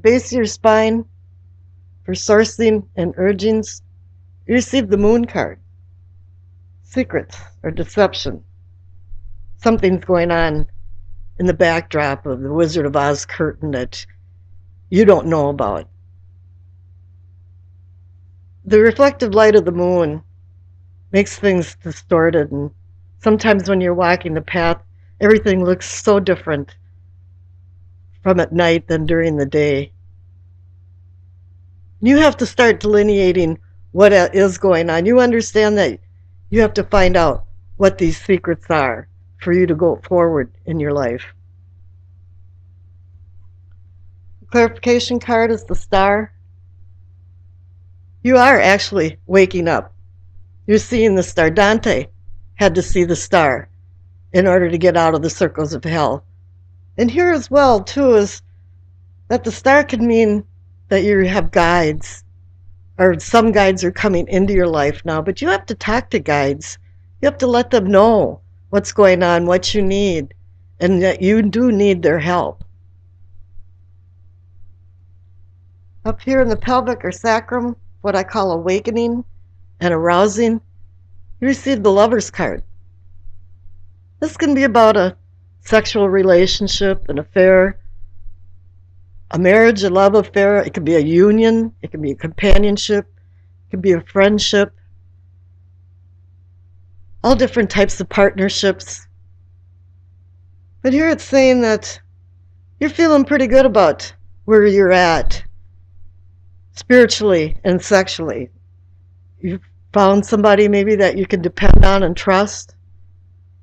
the base of your spine, for sourcing and urgings, you receive the moon card. Secrets or deception. Something's going on in the backdrop of the Wizard of Oz curtain that you don't know about. The reflective light of the moon makes things distorted, and sometimes when you're walking the path, everything looks so different from at night than during the day. You have to start delineating what is going on. You understand that you have to find out what these secrets are for you to go forward in your life. The clarification card is the star. You are actually waking up. You're seeing the star. Dante had to see the star in order to get out of the circles of hell. And here as well, too, is that the star can mean that you have guides, or some guides are coming into your life now, but you have to talk to guides. You have to let them know what's going on, what you need, and that you do need their help. Up here in the pelvic or sacrum, what I call awakening and arousing, you receive the Lover's card. This can be about a sexual relationship, an affair, a marriage, a love affair. It could be a union. It can be a companionship. It can be a friendship. All different types of partnerships. But here it's saying that you're feeling pretty good about where you're at, spiritually and sexually. You've found somebody maybe that you can depend on and trust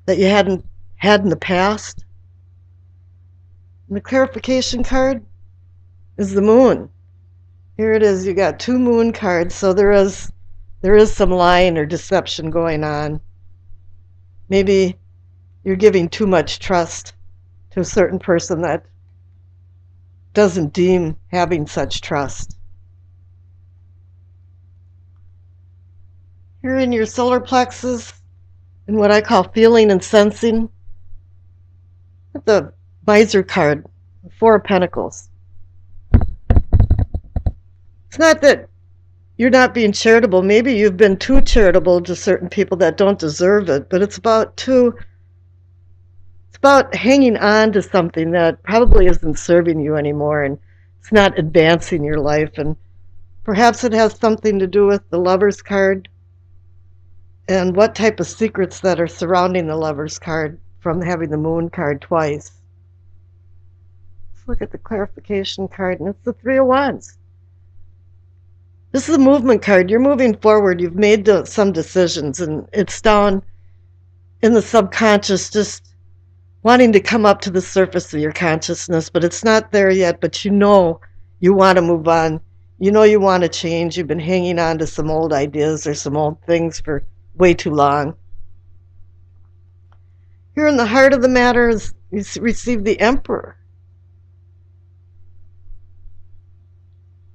that you hadn't had in the past. And the clarification card is the moon. Here it is. You got two moon cards, so there is some lying or deception going on. Maybe you're giving too much trust to a certain person that doesn't deem having such trust. Here in your solar plexus, in what I call feeling and sensing, the Miser card, the Four of Pentacles. It's not that you're not being charitable. Maybe you've been too charitable to certain people that don't deserve it, but it's about hanging on to something that probably isn't serving you anymore, and it's not advancing your life. And perhaps it has something to do with the Lover's card and what type of secrets that are surrounding the Lover's card from having the Moon card twice. Let's look at the clarification card, and it's the Three of Wands. This is a movement card. You're moving forward. You've made some decisions, and it's down in the subconscious, just wanting to come up to the surface of your consciousness, but it's not there yet. But you know you want to move on. You know you want to change. You've been hanging on to some old ideas or some old things for way too long. Here in the heart of the matter is you receive the Emperor.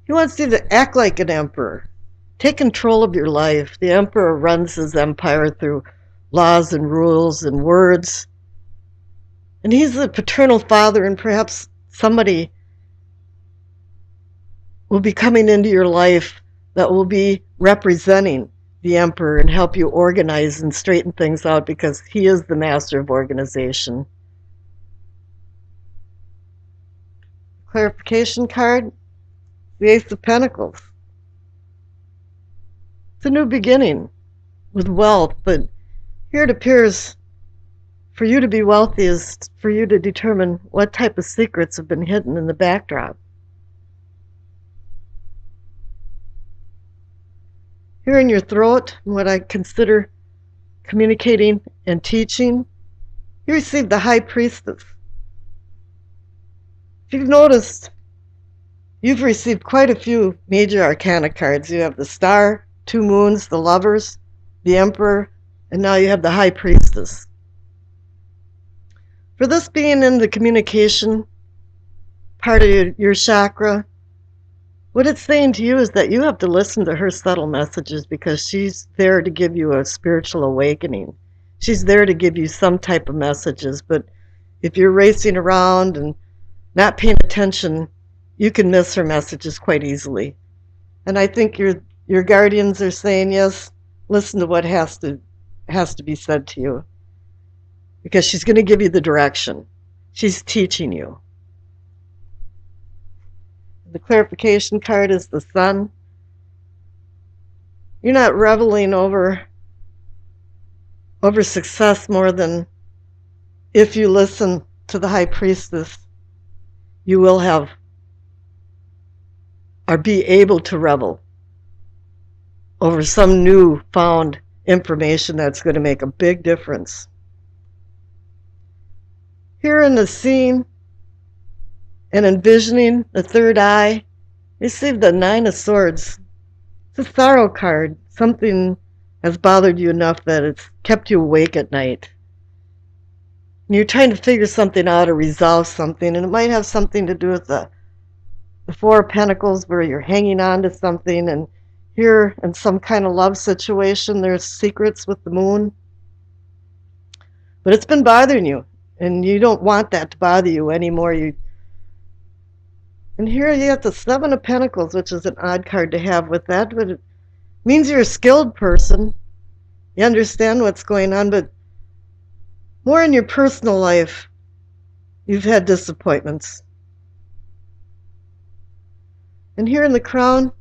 He wants you to act like an emperor. Take control of your life. The emperor runs his empire through laws and rules and words. And he's the paternal father, and perhaps somebody will be coming into your life that will be representing the emperor and help you organize and straighten things out, because he is the master of organization. Clarification card. The Ace of Pentacles. It's a new beginning with wealth, but here it appears for you to be wealthy is for you to determine what type of secrets have been hidden in the backdrop. Here in your throat, what I consider communicating and teaching, you receive the High Priestess. If you've noticed, you've received quite a few major arcana cards. You have the Star, two Moons, the Lovers, the Emperor, and now you have the High Priestess. For this being in the communication part of your chakra, what it's saying to you is that you have to listen to her subtle messages, because she's there to give you a spiritual awakening. She's there to give you some type of messages, but if you're racing around and not paying attention, you can miss her messages quite easily. And I think your guardians are saying, yes, listen to what has to be said to you, because she's going to give you the direction. She's teaching you. The clarification card is the Sun. You're not reveling over success more than if you listen to the High Priestess, you will have or be able to revel over some new found information that's going to make a big difference. Here in the scene and envisioning the third eye, receive the Nine of Swords. It's a sorrow card. Something has bothered you enough that it's kept you awake at night. And you're trying to figure something out or resolve something, and it might have something to do with the Four of Pentacles, where you're hanging on to something, and here in some kind of love situation, there's secrets with the Moon. But it's been bothering you, and you don't want that to bother you anymore. And here you have the Seven of Pentacles, which is an odd card to have with that, but it means you're a skilled person. You understand what's going on, but more in your personal life, you've had disappointments. And here in the Crown, you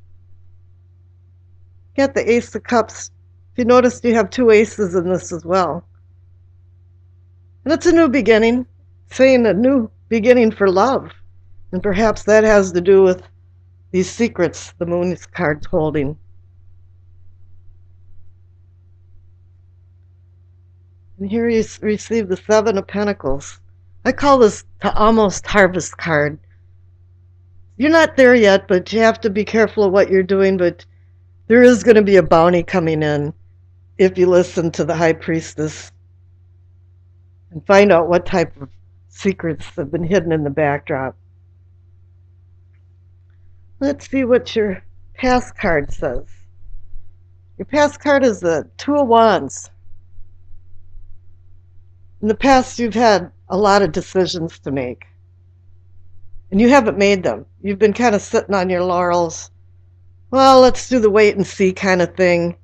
got the Ace of Cups. If you notice, you have two aces in this as well. And it's a new beginning, saying a new beginning for love. And perhaps that has to do with these secrets the Moon's card's holding. And here you receive the Seven of Pentacles. I call this the almost harvest card. You're not there yet, but you have to be careful of what you're doing, but there is going to be a bounty coming in if you listen to the High Priestess and find out what type of secrets have been hidden in the backdrop. Let's see what your past card says. Your past card is the Two of Wands. In the past, you've had a lot of decisions to make, and you haven't made them. You've been kind of sitting on your laurels. Well, let's do the wait and see kind of thing,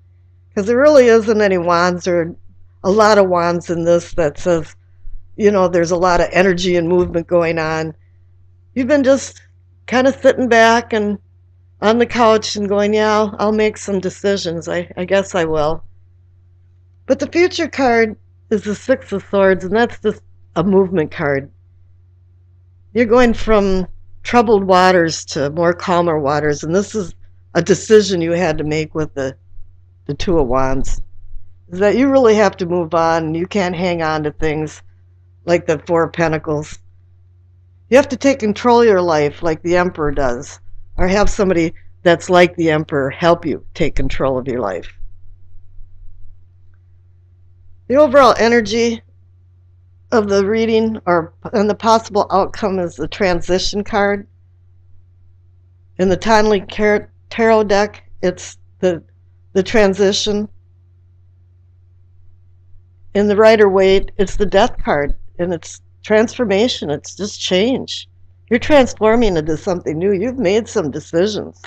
because there really isn't any wands or a lot of wands in this that says, there's a lot of energy and movement going on. You've been just kind of sitting back and on the couch and going, yeah, I'll make some decisions. I guess I will. But the future card is the Six of Swords, and that's just a movement card. You're going from troubled waters to more calmer waters, and this is a decision you had to make with the Two of Wands. Is that you really have to move on, and you can't hang on to things like the Four of Pentacles. You have to take control of your life like the Emperor does, or have somebody that's like the Emperor help you take control of your life. The overall energy of the reading and the possible outcome is the Transition card. In the Tonley Tarot deck, it's the transition. In the Rider-Waite, it's the Death card, and it's transformation. It's just change. You're transforming into something new. You've made some decisions.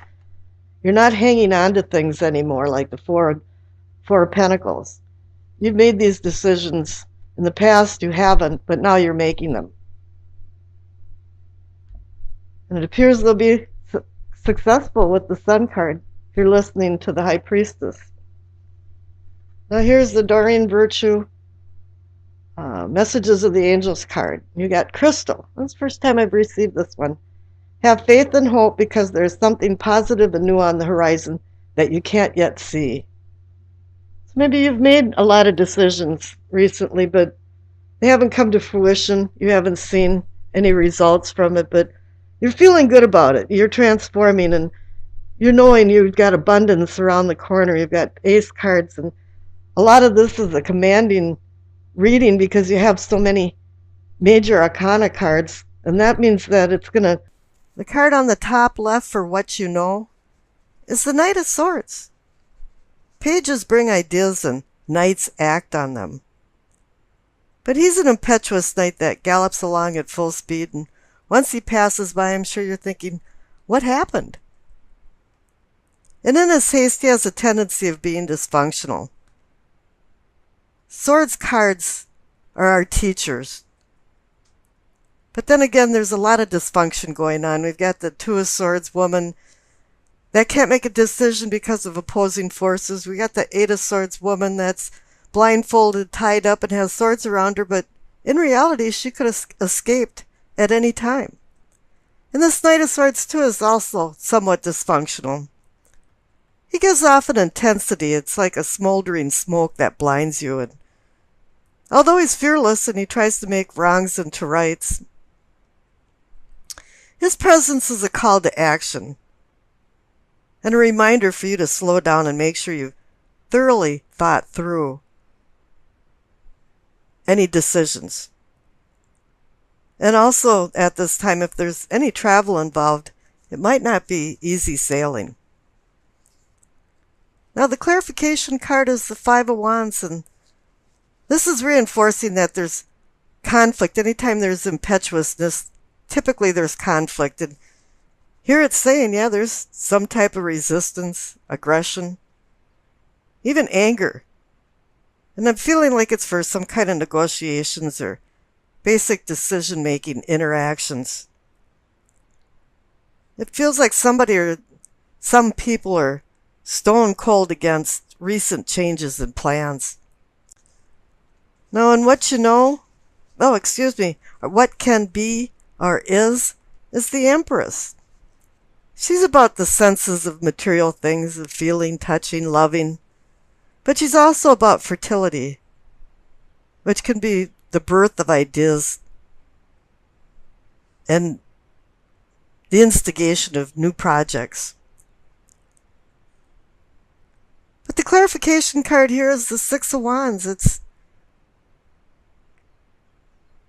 You're not hanging on to things anymore like the Four of Pentacles. You've made these decisions. In the past, you haven't, but now you're making them. And it appears they'll be successful with the Sun card if you're listening to the High Priestess. Now here's the Doreen Virtue Messages of the Angels card. You got Crystal. That's the first time I've received this one. Have faith and hope because there's something positive and new on the horizon that you can't yet see. So maybe you've made a lot of decisions recently, but they haven't come to fruition. You haven't seen any results from it, but you're feeling good about it. You're transforming, and you're knowing you've got abundance around the corner. You've got ace cards, and a lot of this is a commanding reading because you have so many major arcana cards, and that means that it's going to... The card on the top left for what you know is the Knight of Swords. Pages bring ideas and knights act on them. But he's an impetuous knight that gallops along at full speed, and once he passes by, I'm sure you're thinking, What happened? And in his haste, he has a tendency of being dysfunctional. Swords cards are our teachers. But then again, there's a lot of dysfunction going on. We've got the Two of Swords woman that can't make a decision because of opposing forces. We got the Eight of Swords woman that's blindfolded, tied up, and has swords around her, but in reality, she could have escaped at any time. And this Knight of Swords, too, is also somewhat dysfunctional. He gives off an intensity. It's like a smoldering smoke that blinds you. And although he's fearless and he tries to make wrongs into rights, his presence is a call to action and a reminder for you to slow down and make sure you've thoroughly thought through any decisions. And also at this time, if there's any travel involved, it might not be easy sailing. Now the clarification card is the Five of Wands, and this is reinforcing that there's conflict. Anytime there's impetuousness, typically there's conflict. And here it's saying, yeah, there's some type of resistance, aggression, even anger. And I'm feeling like it's for some kind of negotiations or basic decision-making interactions. It feels like somebody or some people are stone cold against recent changes and plans. Now, and what what can be or is the Empress. She's about the senses of material things, of feeling, touching, loving. But she's also about fertility, which can be the birth of ideas and the instigation of new projects. But the clarification card here is the Six of Wands.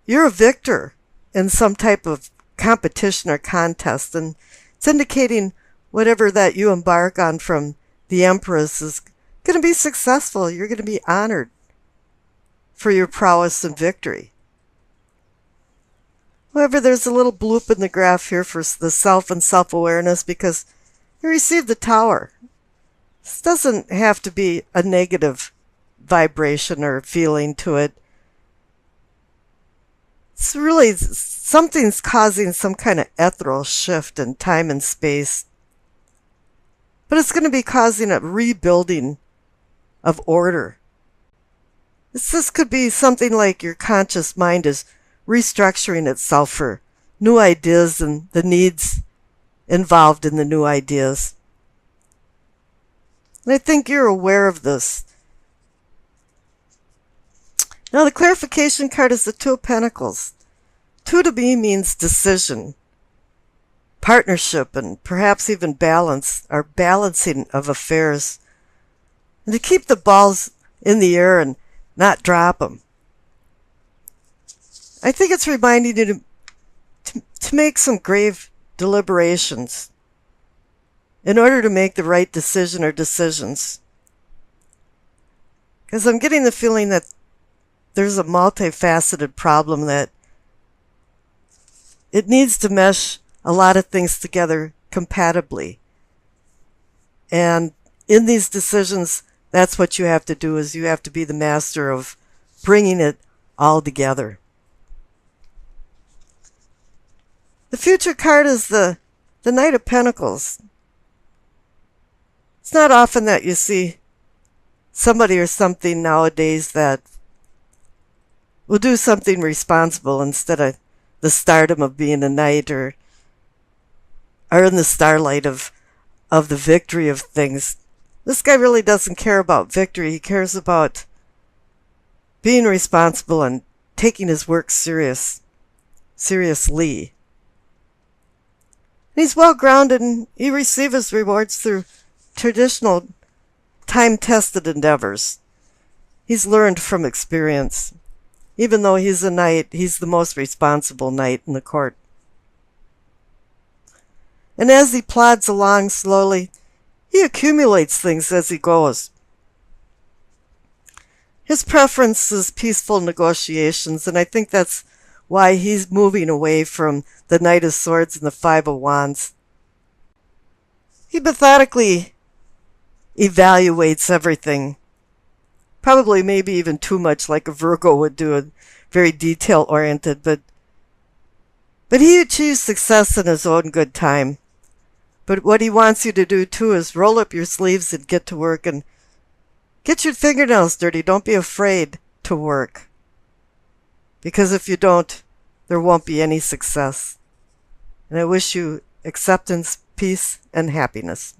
You're a victor in some type of competition or contest, and it's indicating whatever that you embark on from the Empress is going to be successful. You're going to be honored for your prowess and victory. However, there's a little bloop in the graph here for the self and self-awareness because you received the Tower. This doesn't have to be a negative vibration or feeling to it. It's really something's causing some kind of ethereal shift in time and space. But it's going to be causing a rebuilding of order. This could be something like your conscious mind is restructuring itself for new ideas and the needs involved in the new ideas. And I think you're aware of this. Now the clarification card is the Two of Pentacles. Two to me means decision, partnership, and perhaps even balance, or balancing of affairs. And to keep the balls in the air and not drop them. I think it's reminding you to make some grave deliberations in order to make the right decision or decisions. Because I'm getting the feeling that there's a multifaceted problem that it needs to mesh a lot of things together compatibly. And in these decisions, that's what you have to do, is you have to be the master of bringing it all together. The future card is the Knight of Pentacles. It's not often that you see somebody or something nowadays that will do something responsible instead of the stardom of being a knight or in the starlight of the victory of things. This guy really doesn't care about victory. He cares about being responsible and taking his work seriously. He's well grounded and he receives his rewards through traditional time-tested endeavors. He's learned from experience. Even though he's a knight, he's the most responsible knight in the court. And as he plods along slowly, he accumulates things as he goes. His preference is peaceful negotiations, and I think that's why he's moving away from the Knight of Swords and the Five of Wands. He methodically evaluates everything. Probably maybe even too much like a Virgo would do, very detail oriented, but he achieves success in his own good time. But what he wants you to do too is roll up your sleeves and get to work and get your fingernails dirty. Don't be afraid to work. Because if you don't, there won't be any success. And I wish you acceptance, peace, and happiness.